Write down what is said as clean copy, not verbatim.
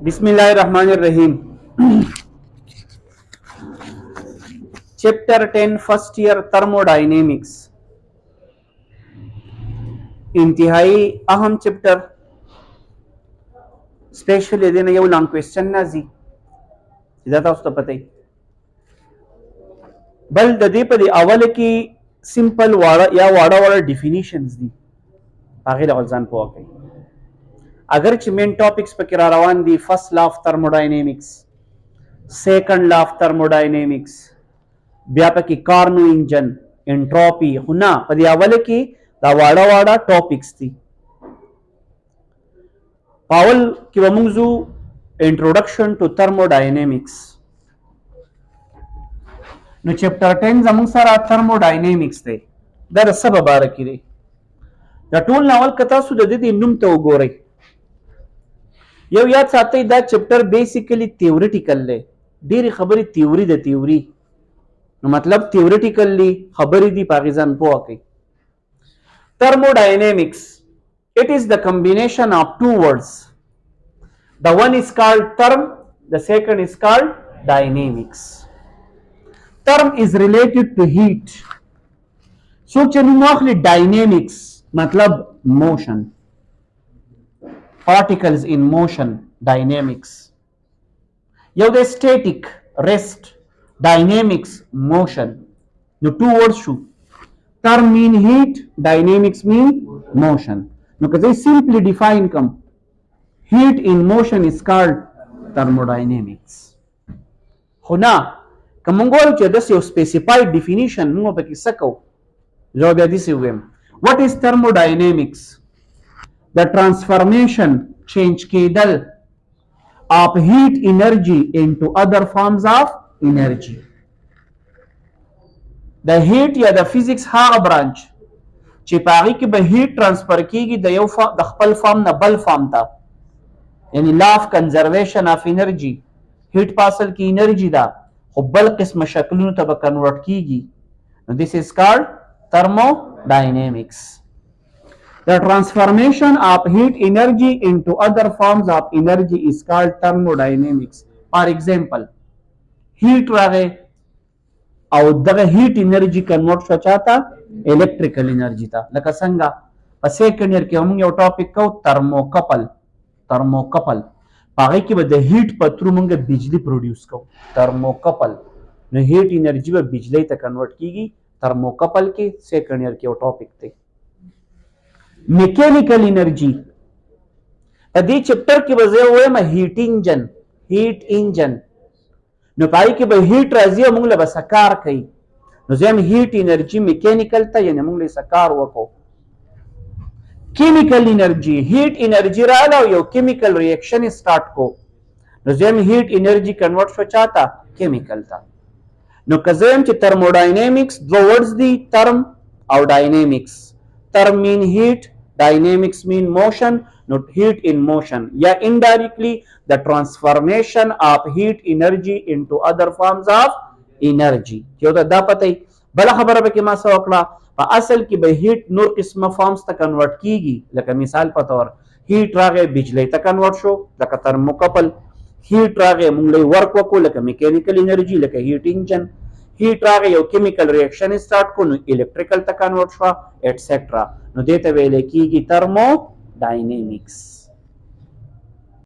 बिस्मिल्लाहिर्रहमानिर्रहीम। चैप्टर 10 first year thermodynamics इंतहाई अहम चैप्टर स्पेशल दिन यू लॉन्ग क्वेश्चन ना जी ज्यादा उस तो पता ही बल दे पर अवल की सिंपल वाड़ा या वाड़ा वाड़ा डिफिनीशंस दी आगे लफजान को आके अगर मेन टॉपिक्स पर किरा रवान the first law of thermodynamics second law of thermodynamics व्यापक कार्नो इंजन एंट्रोपी हुना पदी अवल की दा वाड़ा वाड़ा टॉपिक्स थी पावल की वमुजू इंट्रोडक्शन टू थर्मोडायनेमिक्स नो चैप्टर 10 जमुंग सारा थर्मोडायनेमिक्स थे दर सब बारकी दे द टूल नावल कथा सुदे दी नुम तो गोरे यो याद साथे दा चैप्टर बेसिकली थियोरेटिकल ले डेरी खबरी थ्योरी द थ्योरी नो मतलब थियोरेटिकली खबरी दी पाकिस्तान को आके thermodynamics it is the combination of two words. The one is called therm, the second is called dynamics. Therm is related to heat. So चनुमाखली dynamics मतलब motion, particles in motion, dynamics. You the static, rest, dynamics, motion. No two words should. Therm mean heat, dynamics mean motion. Now, because they simply define heat in motion is called thermodynamics. Hona, kamungol che this your specified definition mo pa kisako. Job this what is thermodynamics? The transformation change kedal of heat energy into other forms of energy. The heat या the physics ها ब्रांच چې پاغي کې به هیټ ترانسفر کیږي د یو د خپل فارم نه بل فارم ته یعنی لا اف کنزرویشن اف انرژي هیټ پاسل کی انرژي دا خو بل قسم شکلونو ته به کنورټ کیږي نو this is called thermodynamics. The transformation of heat energy into other forms of energy is called thermodynamics. For example, heat راغی او دغه هیټ انرژي کنورټ شو چاته الیکټریکل انرژي ته لکه څنګه په سیکنډ ایئر کې موږ یو ټاپک کو ترموکپل هغه کې به د هیټ په ترو موږ بجلی پروډوس کو ترموکپل نو هیټ انرژي به بجلی ته کنورټ کیږي ترموکپل کې سیکنډ ایئر کې یو ټاپک دی میکانیکل انرژي په دې چپټر کې به زه وایم هیټ انجن نو پای کې به هیټ راځي موږ له بسکار کوي نو زم هیټ انرژي میکانیکل ته یعنی موږ له سکار وکړو کیمیکل انرژي هیټ انرژي رااله یو کیمیکل ریاکشن سٹارټ کو نو زم هیټ انرژي کنورټ شو چاته کیمیکل ته نو کزم چې تhermodynamics دو ورډز دي ترم او ډاینامکس ترم مین هیټ dynamics mean motion not heat in motion yeah indirectly the transformation of heat energy into other forms of energy یو دا پته بل خبره به کې ما سو کړه په اصل کې به هیټ نور قسمه فارمز ته کنورټ کیږي لکه مثال په تور هیټ راغی بجلی ته کنورټ شو لکه ترموکپل هیټ راغی موږ له ورک وکړو لکه میکانیکل انرژي لکه هیټ انجن هیټ راغی یو کیمیکل ریاکشن سٹارټ کو نو الیکټریکل ته کنورټ شو ایټسټرا نو دې ته ویل کېږي ترمو ډاینامکس